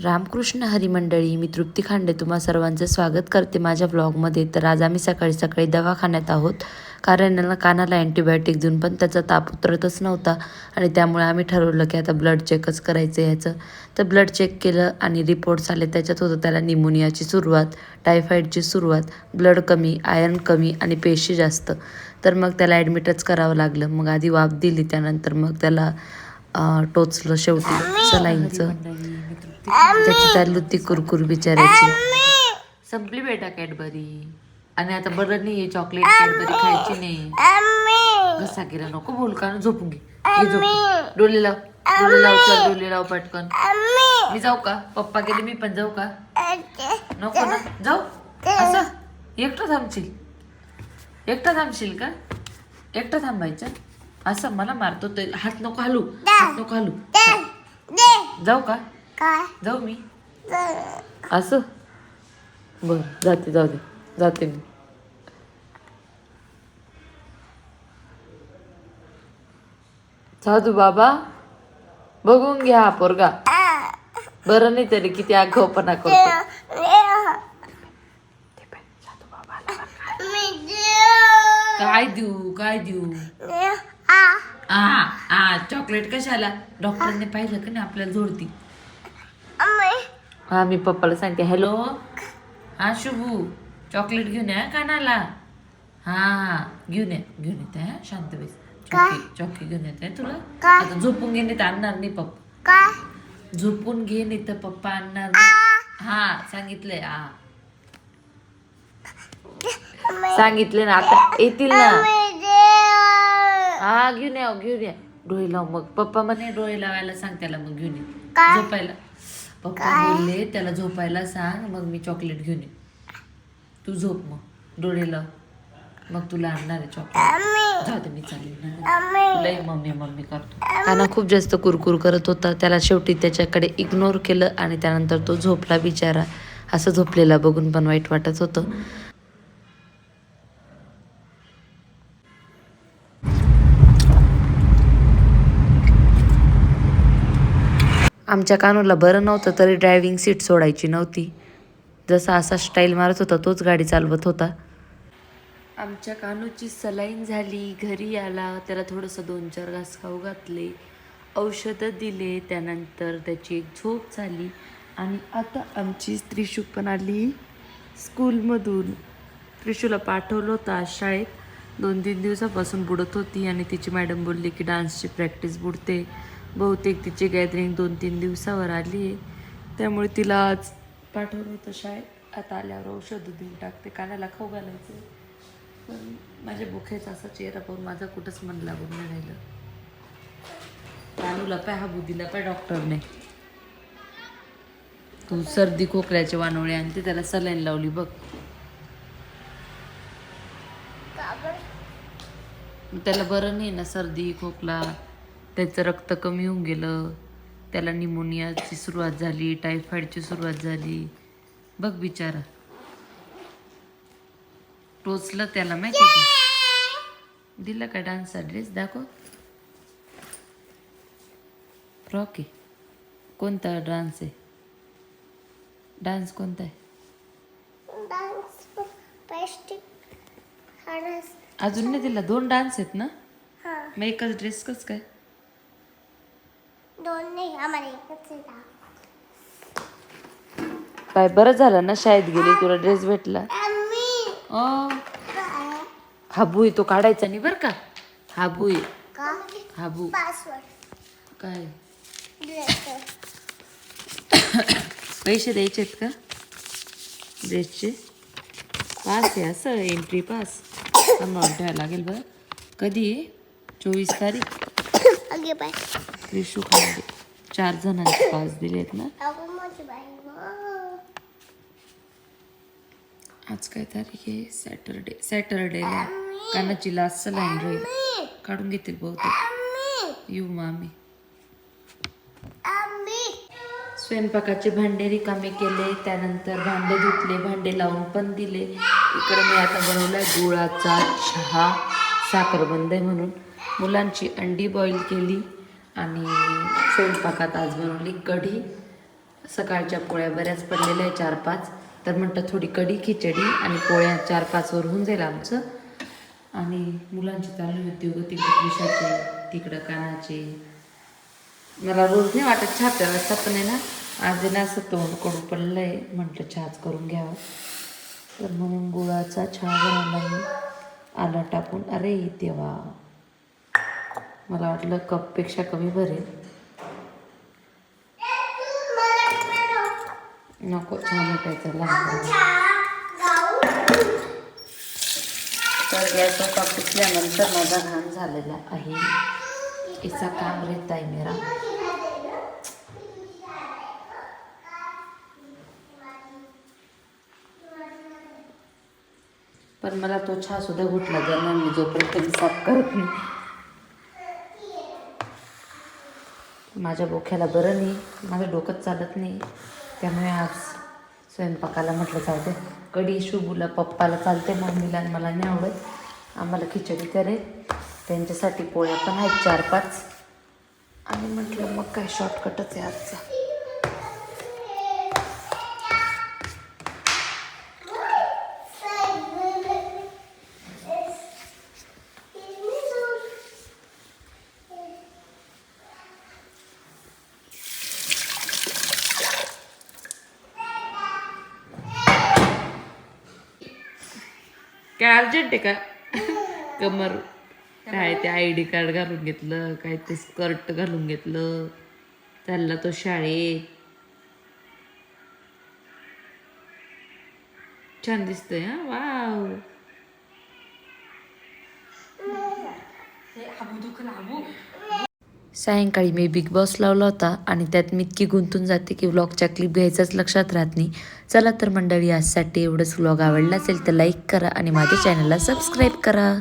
रामकृष्ण हरी मंडळी, मी तृप्ती खांडे तुम्हा सर्वांचं स्वागत करते माझ्या ब्लॉगमध्ये. तर आज आम्ही सकाळी सकाळी दवाखान्यात आहोत, कारण यांना कानाला अँटीबायोटिक देऊन पण त्याचा ताप उतरतच नव्हता आणि त्यामुळे आम्ही ठरवलं की आता ब्लड चेकच करायचं ह्याचं. तर ब्लड चेक केलं आणि रिपोर्ट्स आले. त्याच्यात होतं त्याला निमोनियाची सुरुवात, टायफॉईडची सुरुवात, ब्लड कमी, आयर्न कमी आणि पेशी जास्त. तर मग त्याला ॲडमिटच करावं लागलं. मग आधी वाफ दिली, त्यानंतर मग त्याला टोचलं शेवटी सलाईनचं. त्याची चालली होती कुरकुर बिचारायची. संपली बेटा कॅडबरी. आणि आता बरं नाही आहे, चॉकलेट कॅडबरी खायची नाही. घसा गेला, नको बोल का, झोपून घे. झोप, डोले लाव, डोले लाव, चल डोले लाव पटकन. मी जाऊ का? पप्पा गेले, मी पण जाऊ का? नको ना, जाऊ. असं एकटं थांबशील? एकटं थांबशील का? एकटं थांबायचं असं? मला मारतो तर हात नको हलू, हात नको हलू. जाऊ का? जाऊ मी असं? बर, जाते, जाऊ दे, जाते मी. साधू बाबा बघून घ्या हा पोरगा, बरं नाही तरी किती आगाऊपणा करतो. काय देऊ, काय देऊ? चॉकलेट कशाला? डॉक्टरने पाहिलं का नाही आपल्याला झोडती. हा, मी पप्पाला सांगते, हॅलो हा शुभू, चॉकलेट घेऊन या कानाला. हा घेऊन येते. शांत बस. चॉकी घेऊन येते तुला. आता झोपून घे, नाही तर आणणार नाही पप्पा. झोपून घे, नाही तर पप्पा आणणार नाही. हा सांगितलंय. सांगितले ना, आता येतील ना. हा घेऊन या. डोळे लाव. मग पप्पा म्हणे डोळे लावायला सांग त्याला, मग घेऊन ये झोपायला. पप्पा बोलले त्याला झोपायला सांग, मग मी चॉकलेट घेऊन ये. तू झोप, मग डोळे लाव, मग तुला आणणार आहे चॉकलेट. जाऊ दे, मी चालली तुला मम्मी मम्मी करतो. काना खूप जास्त कुरकुर करत होता. त्याला शेवटी त्याच्याकडे इग्नोर केलं आणि त्यानंतर तो झोपला बिचारा. असं झोपलेला बघून पण वाईट वाटत होतं. आमच्या कानूला बरं नव्हतं तरी ड्रायव्हिंग सीट सोडायची नव्हती. जसा असा स्टाईल मारत होता तोच गाडी चालवत होता. आमच्या कानूची सलाईन झाली, घरी आला, त्याला थोडंसं 2-4 घास खाऊ घातले, औषधं दिले, त्यानंतर त्याची एक झोप झाली. आणि आता आमची त्रिशू पण आली स्कूलमधून. त्रिशूला पाठवलं होतं आज शाळेत. 2-3 दिवसापासून बुडत होती आणि तिची मॅडम बोलली की डान्सची प्रॅक्टिस बुडते. बहुतेक तिची गॅदरिंग 2-3 दिवसावर आली आहे, त्यामुळे तिला आज पाठवलं होतं शाळेत. आता आल्यावर औषधं देऊन टाकते, कानाला खाऊ घालायचं. पण माझ्या बुखेचा असा चेहरा पाहून माझा कुठंच मन लागून नाही राहिलं. कानूला पाय हा बुद्धीला पाय डॉक्टरने. तू सर्दी खोकल्याचे वानोळे आणते, त्याला सलाईन लावली बघ. त्याला बरं नाही ना, सर्दी खोकला, त्याचं रक्त कमी होऊन गेलं, त्याला निमोनियाची सुरुवात झाली, टायफॉईडची सुरुवात झाली बघ बिचारा. टोचलं त्याला, माहिती का? दिला का डान्सचा ड्रेस? दाखव. फ्रॉक आहे. कोणता डान्स आहे? डान्स कोणता आहे? अजून नाही दिला. 2 डान्स आहेत ना? मग एकच ड्रेस कस काय? 2 नाही, आम्हाला एकच आहे. काय बरं झालं ना शाळेत गेली, तुला ड्रेस भेटला. हाबू आहे तो, काढायचा नाही बरं का. हाबू आहे, हाबू. काय पैसे द्यायचेत का ड्रेसचे? पास आहे असं, एंट्री पास ठेवायला लागेल बरं. कधी आहे? 24 तारीख. त्रिशू खांडे 4 जणांचे पास दिलेत ना. आज काय तारीख आहे? सॅटरडेला कानाची लास्ट सलाईन राहील, काढून घेतील बहुतेक. येऊ मामी. स्वयंपाकाचे भांडे रिकामे केले, त्यानंतर भांडे धुतले, भांडे लावून पण दिले. इकडे मी आता बनवला गुळाचा चहा, साखरबंद आहे म्हणून. मुलांची अंडी बॉईल केली आणि स्वयंपाकात आज बनवली कढी, सकाळच्या पोळ्या बऱ्याच पडलेल्या आहे 4-5, तर म्हटलं थोडी कढी खिचडी आणि पोळ्या 4-5 वर होऊन जाईल आमचं. आणि मुलांचे चालू उद्योग, तिकडे विषाचे, तिकडं कानाचे. मला रोज नाही वाटत चहा प्यावायचा, पण आहे ना आज आहे ना असं तोंड कडू पडलं आहे, म्हटलं चहाच करून घ्यावं. तर म्हणून गुळाचा चहा बनवला मी, आलं टाकून. अरे देवा, मला वाटलं कपपेक्षा कमी भरेल. नको, छान प्यायचं लहान. तर गॅसवर काप पिकल्यानंतर माझा घाण झालेला आहे. ऐसा काम रहता है मेरा. पण मला तो चहा सुद्धा घुटला जाणार मी जोपर्यंत मी साफ करत नाही. माझ्या डोक्याला बरं नाही, माझं डोकंच चालत नाही, त्यामुळे आज स्वयंपाकाला म्हटलं जाऊ दे. कढी शुभूला पप्पाला चालते, मम्मीला आणि मला नाही आवडत. आम्हाला खिचडी करेल, त्यांच्यासाठी पोळ्या पण आहेत 4-5. आणि म्हटलं मग काय शॉर्टकटच आहे आजचा. काय अर्जंट आहे का? कमर काय ते ID कार्ड घालून घेतलं, काय ते स्कर्ट घालून घेतलं, चालला तो शाळेत. छान दिसतंय. हा, वाव. सायंकाळी मी बिग बॉस लावला होता आणि त्यात मी इतकी गुंतून जाते की व्लॉगच्या क्लिप घ्यायचाच लक्षात राहत नाही. चला तर मंडळी, आजसाठी एवढंच. व्लॉग आवडला असेल तर लाईक करा आणि माझ्या चॅनलला सबस्क्राईब करा.